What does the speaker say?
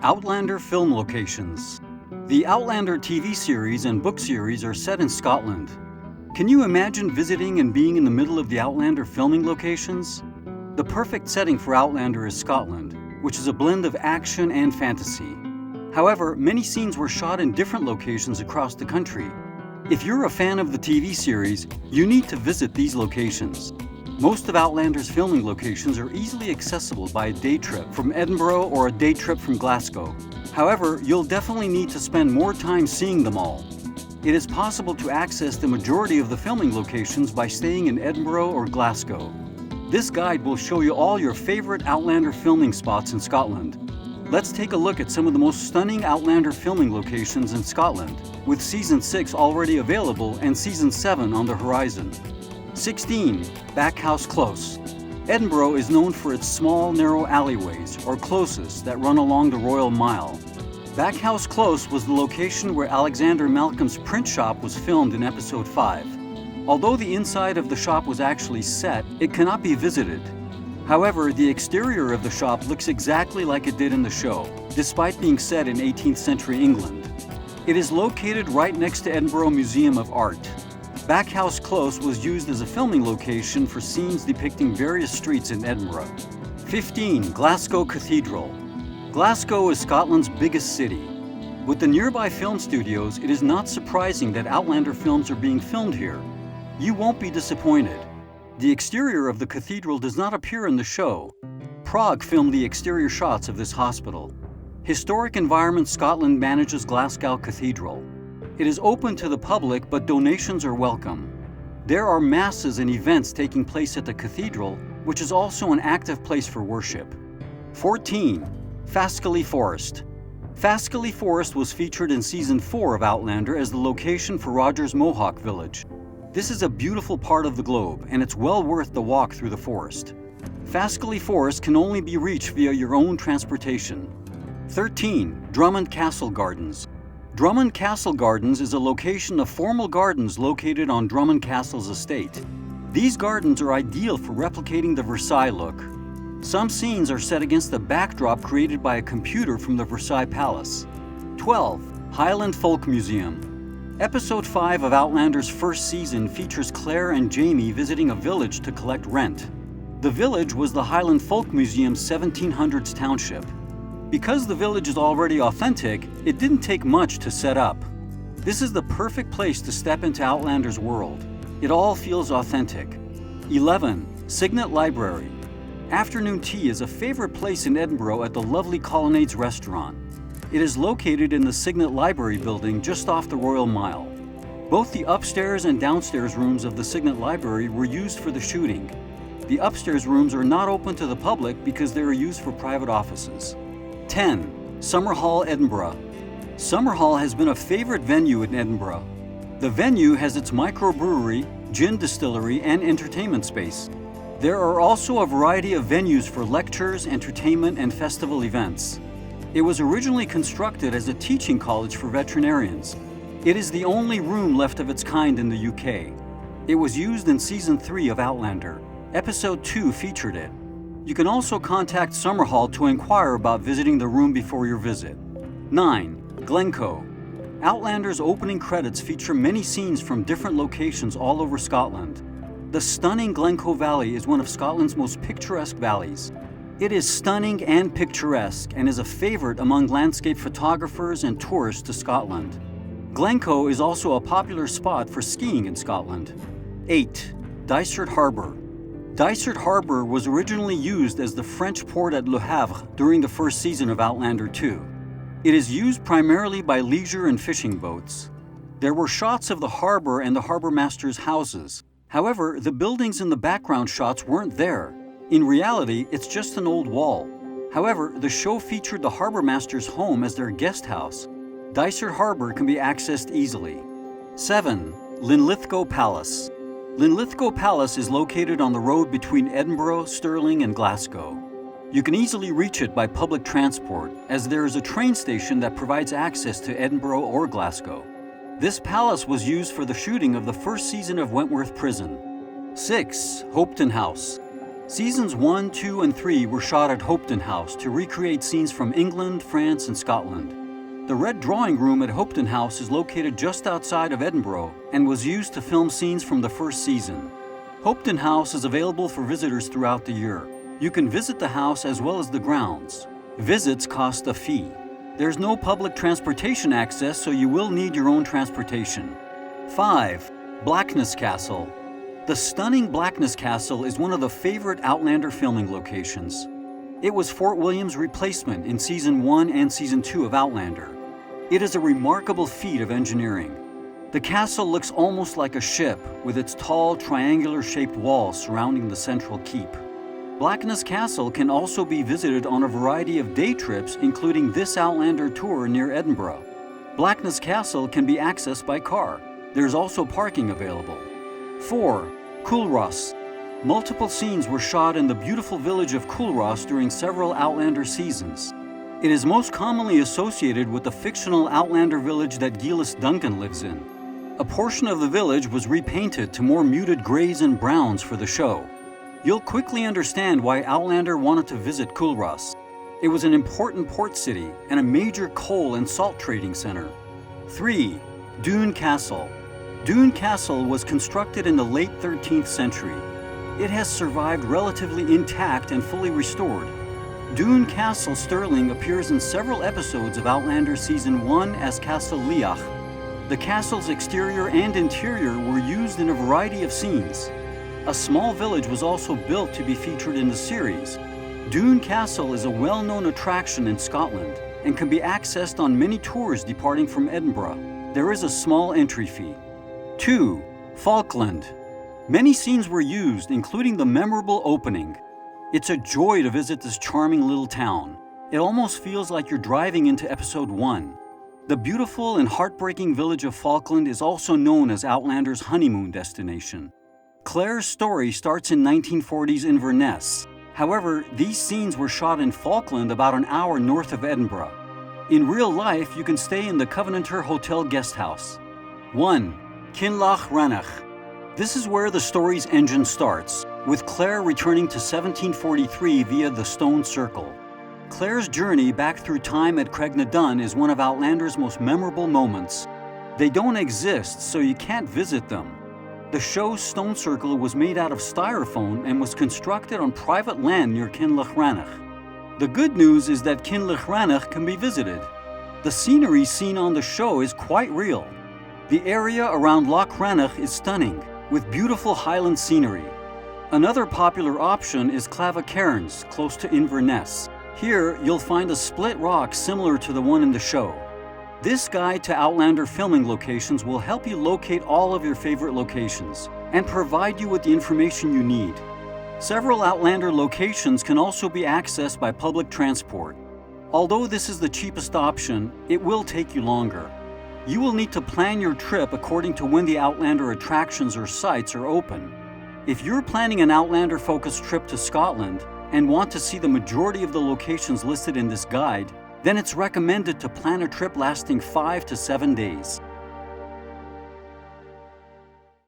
Outlander Film Locations. The Outlander TV series and book series are set in Scotland. Can you imagine visiting and being in the middle of the Outlander filming locations? The perfect setting for Outlander is Scotland, which is a blend of action and fantasy. However, many scenes were shot in different locations across the country. If you're a fan of the TV series, you need to visit these locations. Most of Outlander's filming locations are easily accessible by a day trip from Edinburgh or a day trip from Glasgow. However, you'll definitely need to spend more time seeing them all. It is possible to access the majority of the filming locations by staying in Edinburgh or Glasgow. This guide will show you all your favorite Outlander filming spots in Scotland. Let's take a look at some of the most stunning Outlander filming locations in Scotland, with Season 6 already available and Season 7 on the horizon. 16. Backhouse Close. Edinburgh is known for its small, narrow alleyways, or closes, that run along the Royal Mile. Backhouse Close was the location where Alexander Malcolm's print shop was filmed in Episode 5. Although the inside of the shop was actually set, it cannot be visited. However, the exterior of the shop looks exactly like it did in the show, despite being set in 18th century England. It is located right next to Edinburgh Museum of Art. Backhouse Close was used as a filming location for scenes depicting various streets in Edinburgh. 15. Glasgow Cathedral. Glasgow is Scotland's biggest city. With the nearby film studios, it is not surprising that Outlander films are being filmed here. You won't be disappointed. The exterior of the cathedral does not appear in the show. Prague filmed the exterior shots of this hospital. Historic Environment Scotland manages Glasgow Cathedral. It is open to the public, but donations are welcome. There are masses and events taking place at the cathedral, which is also an active place for worship. 14. Faskilly Forest. Faskilly Forest was featured in Season 4 of Outlander as the location for Roger's Mohawk village. This is a beautiful part of the globe, and it's well worth the walk through the forest. Faskilly Forest can only be reached via your own transportation. 13. Drummond Castle Gardens. Drummond Castle Gardens is a location of formal gardens located on Drummond Castle's estate. These gardens are ideal for replicating the Versailles look. Some scenes are set against the backdrop created by a computer from the Versailles Palace. 12. Highland Folk Museum. Episode 5 of Outlander's first season features Claire and Jamie visiting a village to collect rent. The village was the Highland Folk Museum's 1700s township. Because the village is already authentic, it didn't take much to set up. This is the perfect place to step into Outlander's world. It all feels authentic. 11. Signet Library. Afternoon tea is a favorite place in Edinburgh at the lovely Colonnades restaurant. It is located in the Signet Library building just off the Royal Mile. Both the upstairs and downstairs rooms of the Signet Library were used for the shooting. The upstairs rooms are not open to the public because they are used for private offices. 10. Summerhall, Edinburgh. Summerhall has been a favorite venue in Edinburgh. The venue has its microbrewery, gin distillery, and entertainment space. There are also a variety of venues for lectures, entertainment, and festival events. It was originally constructed as a teaching college for veterinarians. It is the only room left of its kind in the UK. It was used in Season 3 of Outlander. Episode 2 featured it. You can also contact Summerhall to inquire about visiting the room before your visit. 9. Glencoe. Outlander's opening credits feature many scenes from different locations all over Scotland. The stunning Glencoe Valley is one of Scotland's most picturesque valleys. It is stunning and picturesque and is a favorite among landscape photographers and tourists to Scotland. Glencoe is also a popular spot for skiing in Scotland. 8. Dysart Harbour. Dysart Harbour was originally used as the French port at Le Havre during the first season of Outlander 2. It is used primarily by leisure and fishing boats. There were shots of the harbour and the harbour master's houses. However, the buildings in the background shots weren't there. In reality, it's just an old wall. However, the show featured the harbour master's home as their guest house. Dysart Harbour can be accessed easily. 7. Linlithgow Palace. Linlithgow Palace is located on the road between Edinburgh, Stirling, and Glasgow. You can easily reach it by public transport, as there is a train station that provides access to Edinburgh or Glasgow. This palace was used for the shooting of the first season of Wentworth Prison. 6. Hopetoun House. Seasons 1, 2, and 3 were shot at Hopetoun House to recreate scenes from England, France, and Scotland. The Red Drawing Room at Hopetoun House is located just outside of Edinburgh and was used to film scenes from the first season. Hopetoun House is available for visitors throughout the year. You can visit the house as well as the grounds. Visits cost a fee. There's no public transportation access, so you will need your own transportation. 5. Blackness Castle. The stunning Blackness Castle is one of the favorite Outlander filming locations. It was Fort William's replacement in Season 1 and Season 2 of Outlander. It is a remarkable feat of engineering. The castle looks almost like a ship, with its tall, triangular-shaped walls surrounding the central keep. Blackness Castle can also be visited on a variety of day trips, including this Outlander tour near Edinburgh. Blackness Castle can be accessed by car. There's also parking available. 4. Culross. Multiple scenes were shot in the beautiful village of Culross during several Outlander seasons. It is most commonly associated with the fictional Outlander village that Gillis Duncan lives in. A portion of the village was repainted to more muted grays and browns for the show. You'll quickly understand why Outlander wanted to visit Culross. It was an important port city and a major coal and salt trading center. 3. Doune Castle. Doune Castle was constructed in the late 13th century. It has survived relatively intact and fully restored. Doune Castle Stirling appears in several episodes of Outlander Season 1 as Castle Leach. The castle's exterior and interior were used in a variety of scenes. A small village was also built to be featured in the series. Doune Castle is a well-known attraction in Scotland and can be accessed on many tours departing from Edinburgh. There is a small entry fee. 2. Falkland. Many scenes were used, including the memorable opening. It's a joy to visit this charming little town. It almost feels like you're driving into episode 1. The beautiful and heartbreaking village of Falkland is also known as Outlander's honeymoon destination. Claire's story starts in 1940s Inverness. However, these scenes were shot in Falkland about an hour north of Edinburgh. In real life, you can stay in the Covenanter Hotel guest house. 1. Kinloch Ranach. This is where the story's engine starts, with Claire returning to 1743 via the Stone Circle. Claire's journey back through time at Craignaddon is one of Outlander's most memorable moments. They don't exist, so you can't visit them. The show's Stone Circle was made out of styrofoam and was constructed on private land near Kinloch Ranach. The good news is that Kinloch Ranach can be visited. The scenery seen on the show is quite real. The area around Loch Ranach is stunning, with beautiful highland scenery. Another popular option is Clava Cairns, close to Inverness. Here, you'll find a split rock similar to the one in the show. This guide to Outlander filming locations will help you locate all of your favorite locations and provide you with the information you need. Several Outlander locations can also be accessed by public transport. Although this is the cheapest option, it will take you longer. You will need to plan your trip according to when the Outlander attractions or sites are open. If you're planning an Outlander-focused trip to Scotland and want to see the majority of the locations listed in this guide, then it's recommended to plan a trip lasting 5 to 7 days.